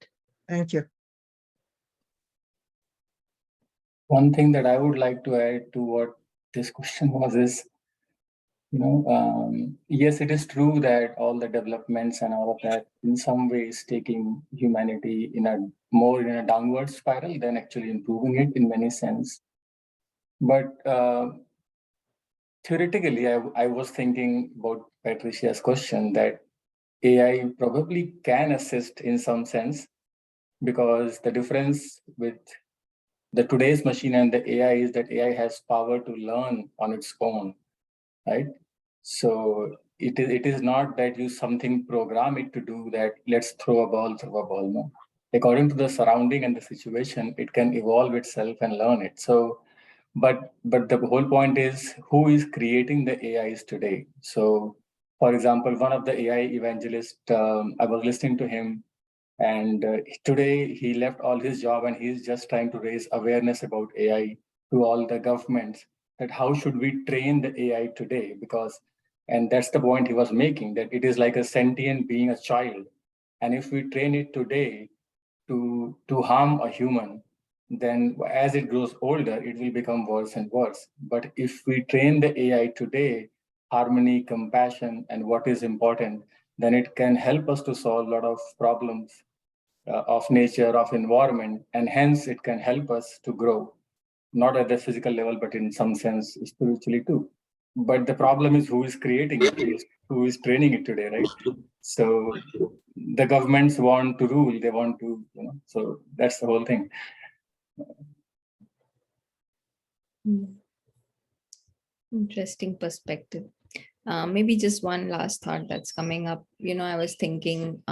Thank you. One thing that I would like to add to what this question was is, yes, it is true that all the developments and all of that in some ways taking humanity in a downward spiral than actually improving it in many sense. But theoretically, I was thinking about Patricia's question that AI probably can assist in some sense, because the difference with the today's machine and the AI is that AI has power to learn on its own, right? So it is not that you something program it to do that, let's throw a ball, no. According to the surrounding and the situation, it can evolve itself and learn it. So, but the whole point is who is creating the AIs today. So, for example, one of the AI evangelists, I was listening to him, and today he left all his job and he's just trying to raise awareness about AI to all the governments, that how should we train the AI today? And that's the point he was making, that it is like a sentient being, a child. And if we train it today to harm a human, then as it grows older, it will become worse and worse. But if we train the AI today, harmony, compassion, and what is important, then it can help us to solve a lot of problems of nature, of environment, and hence it can help us to grow, not at the physical level, but in some sense spiritually too. But the problem is who is creating it, who is training it today, right? So the governments want to rule, they want to, so that's the whole thing. Interesting perspective. Maybe just one last thought that's coming up. I was thinking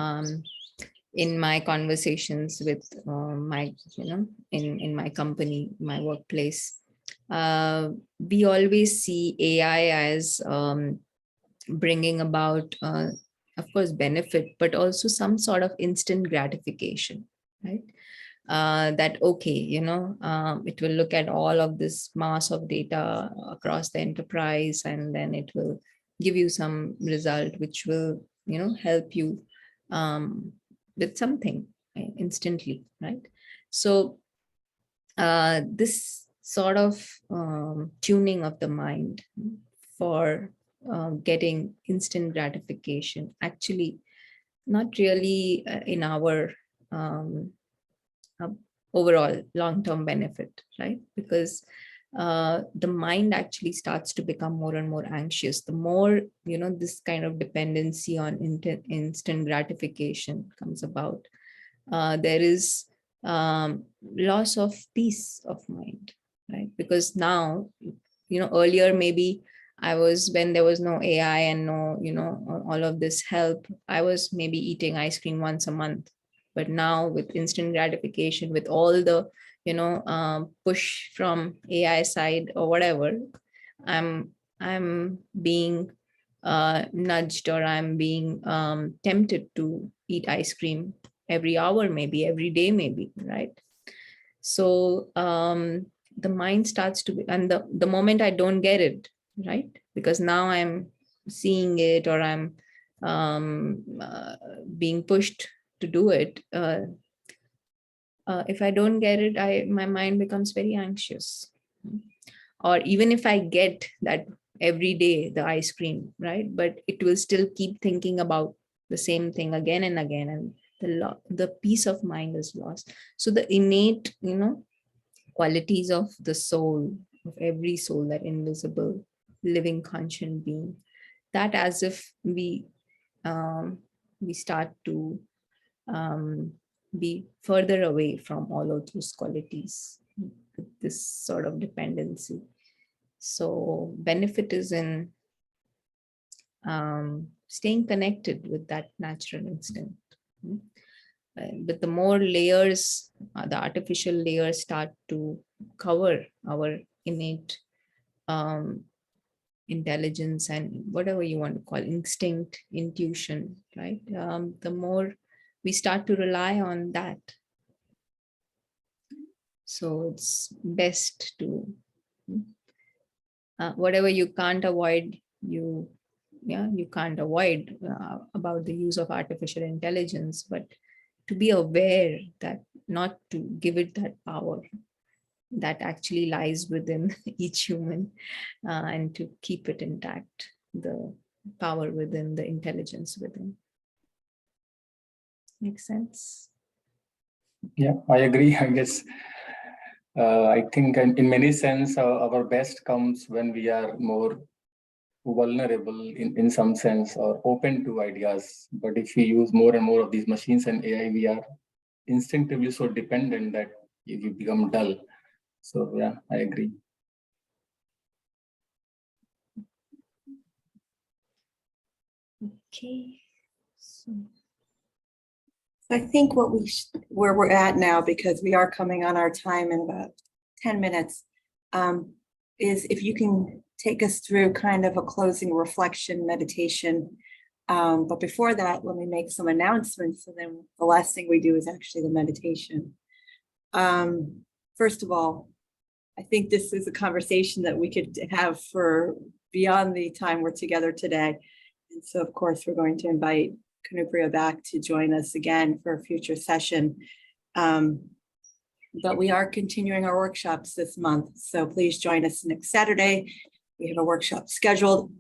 in my conversations with my, in my company, my workplace, we always see AI as bringing about, of course, benefit, but also some sort of instant gratification, right? That, okay, it will look at all of this mass of data across the enterprise, and then it will give you some result, which will, help you with something instantly, right? So this sort of tuning of the mind for getting instant gratification, actually not really in our overall long-term benefit, right? Because the mind actually starts to become more and more anxious. The more, this kind of dependency on instant gratification comes about, there is loss of peace of mind, right? Because now, earlier maybe when there was no AI and no, all of this help, I was maybe eating ice cream once a month. But now with instant gratification, with all the, push from AI side or whatever, I'm being nudged, or I'm being tempted to eat ice cream every hour, maybe every day, maybe, right? So the mind starts to be, and the moment I don't get it, right? Because now I'm seeing it, or I'm being pushed to do it. If I don't get it, my mind becomes very anxious. Or even if I get that every day, the ice cream, right? But it will still keep thinking about the same thing again and again, and the peace of mind is lost. So the innate, qualities of the soul, of every soul, that invisible, living, conscient being, that as if we start to be further away from all of those qualities, this sort of dependency. So benefit is in staying connected with that natural instinct. But the more layers, the artificial layers start to cover our innate intelligence, and whatever you want to call instinct, intuition, right? The more we start to rely on that. So it's best to, whatever you can't avoid, you can't avoid about the use of artificial intelligence, but to be aware that, not to give it that power that actually lies within each human, and to keep it intact, the power within, the intelligence within. Makes sense? Yeah, I agree. I guess I think in many sense our best comes when we are more vulnerable in some sense, or open to ideas. But if we use more and more of these machines and AI, we are instinctively so dependent that we become dull. So yeah, I agree. Okay. So I think where we're at now, because we are coming on our time in about 10 minutes, is if you can take us through kind of a closing reflection meditation. But before that, let me make some announcements. And then the last thing we do is actually the meditation. First of all, I think this is a conversation that we could have for beyond the time we're together today. And so, of course, we're going to invite Kanupriya back to join us again for a future session. But we are continuing our workshops this month. So please join us next Saturday. We have a workshop scheduled.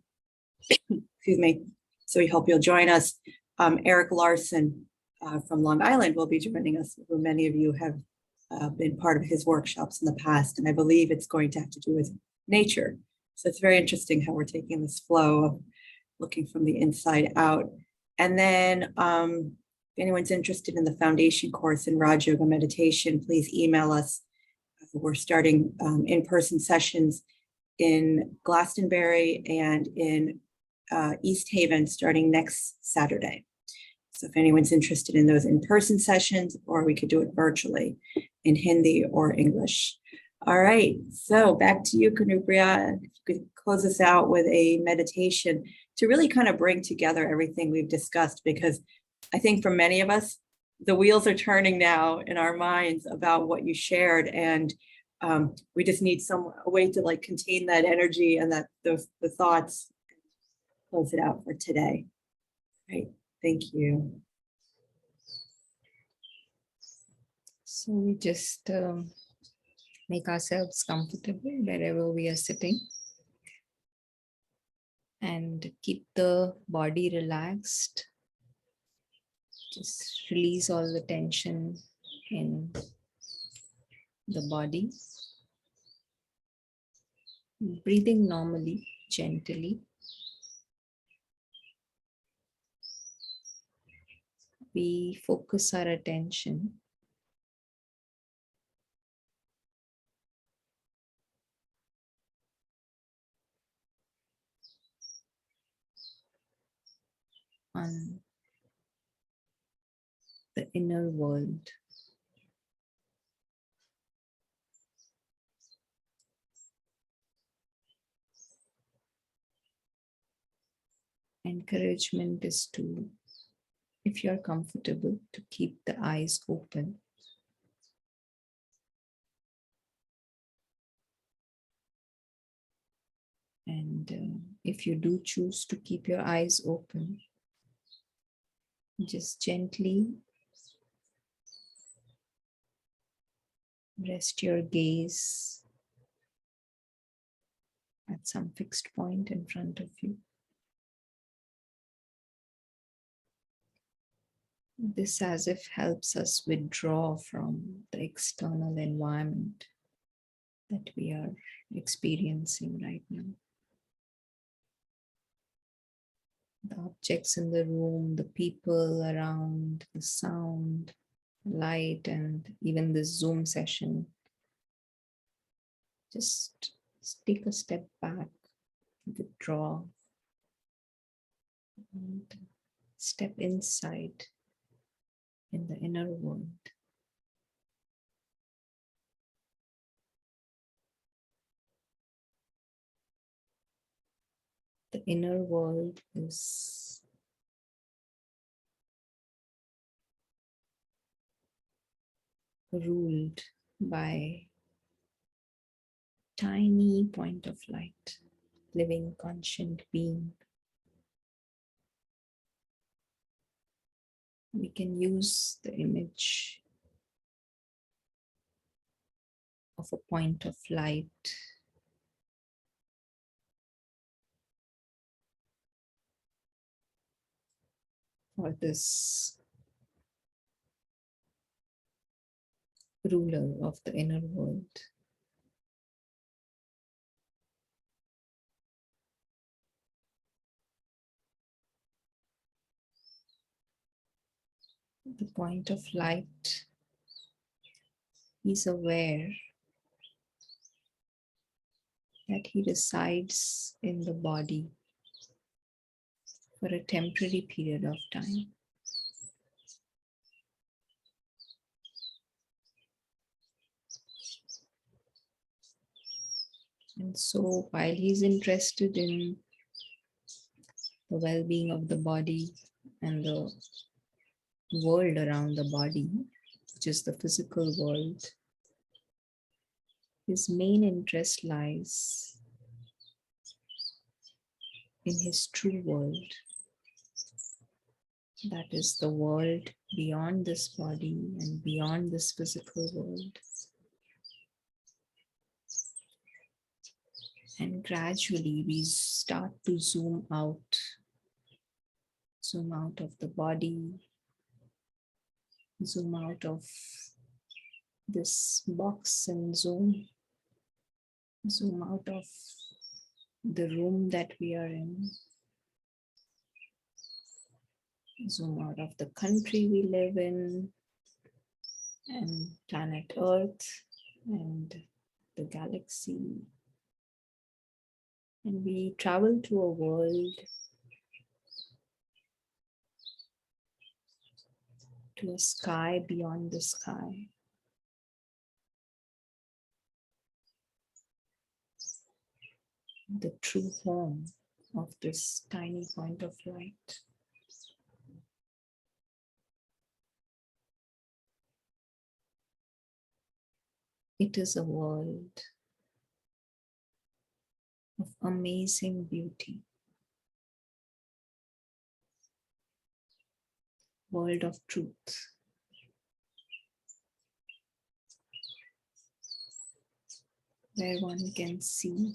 Excuse me. So we hope you'll join us. Eric Larson from Long Island will be joining us, who many of you have been part of his workshops in the past. And I believe it's going to have to do with nature. So it's very interesting how we're taking this flow of looking from the inside out. And then if anyone's interested in the foundation course in Raj Yoga meditation, please email us. We're starting in-person sessions in Glastonbury and in East Haven starting next Saturday. So if anyone's interested in those in-person sessions, or we could do it virtually in Hindi or English. All right, so back to you, Kanupriya. If you could close us out with a meditation to really kind of bring together everything we've discussed, because I think for many of us, the wheels are turning now in our minds about what you shared, and we just need a way to like contain that energy and the thoughts. Close it out for today. Right. Thank you. So we just make ourselves comfortable wherever we are sitting, and keep the body relaxed. Just release all the tension in the body. Breathing normally, gently. We focus our attention on the inner world. Encouragement is to, if you're comfortable, to keep the eyes open. And if you do choose to keep your eyes open, just gently rest your gaze at some fixed point in front of you. This as if helps us withdraw from the external environment that we are experiencing right now. The objects in the room, the people around, the sound, light, and even this Zoom session. Just take a step back, withdraw, and step inside in the inner world. The inner world is ruled by tiny point of light, living conscient being. We can use the image of a point of light for this ruler of the inner world. The point of light is aware that he resides in the body for a temporary period of time. And so while he's interested in the well-being of the body and the world around the body, which is the physical world, his main interest lies in his true world. That is the world beyond this body and beyond this physical world. And gradually we start to zoom out of the body, zoom out of this box and zoom out of the room that we are in, zoom out of the country we live in, and planet Earth and the galaxy. And we travel to a world, to a sky beyond the sky. The true home of this tiny point of light. It is a world of amazing beauty, world of truth, where one can see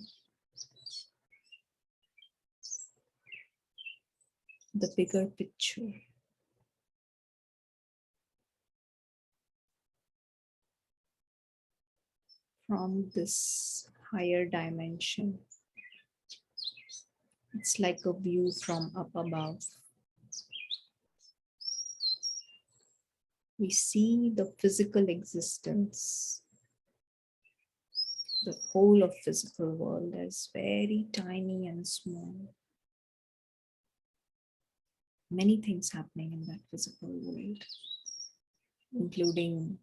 the bigger picture. From this higher dimension. It's like a view from up above. We see the physical existence, the whole of physical world as very tiny and small. many things happening in that physical world, including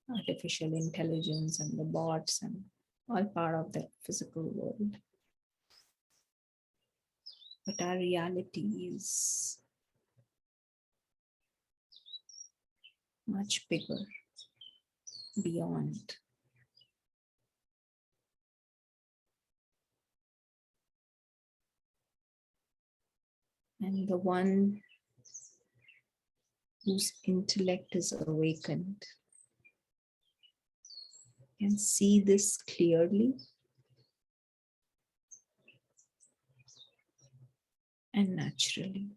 artificial intelligence and the bots and all part of that physical world. But our reality is much bigger, beyond. And the one whose intellect is awakened can see this clearly and naturally.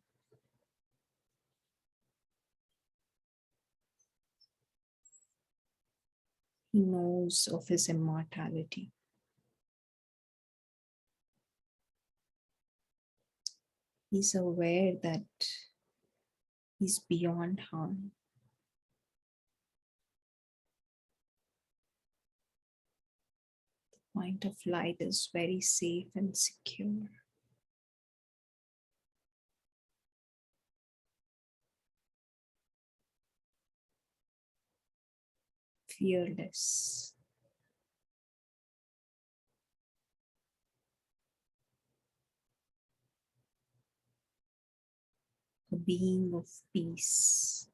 He knows of his immortality. He's aware that he's beyond harm. The point of light is very safe and secure. Fearless. A being of peace.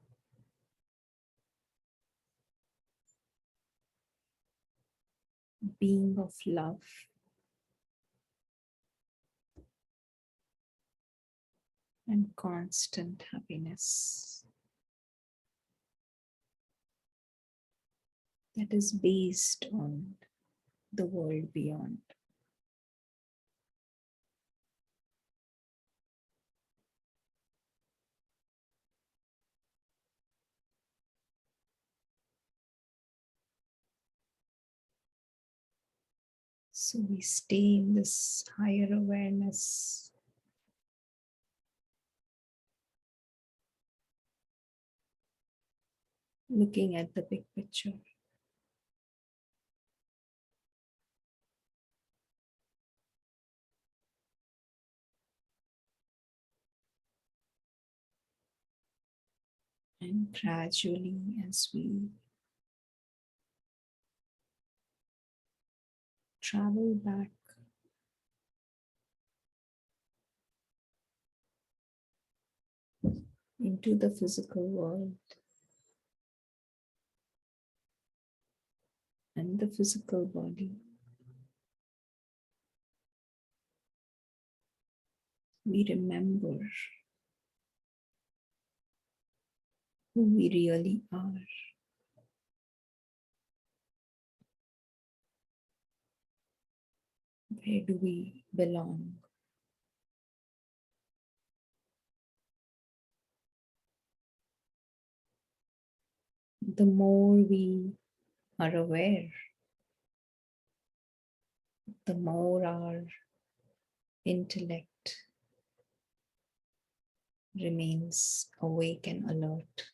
A being of love. And constant happiness. That is based on the world beyond. So we stay in this higher awareness. Looking at the big picture. And gradually, as we travel back into the physical world and the physical body, we remember who we really are. Where do we belong? The more we are aware, the more our intellect remains awake and alert.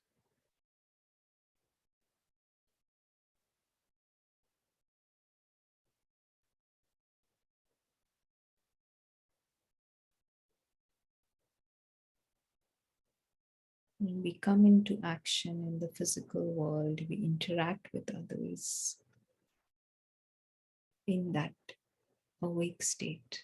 When we come into action in the physical world, we interact with others in that awake state.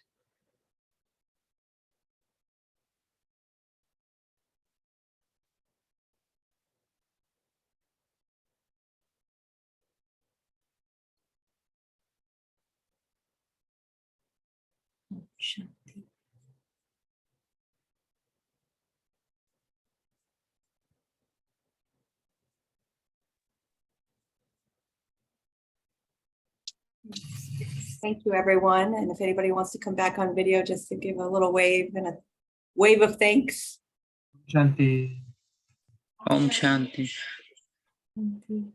Om Shanti. Thank you, everyone. And if anybody wants to come back on video, just to give a little wave and a wave of thanks. Shanti. Om Shanti. Shanti.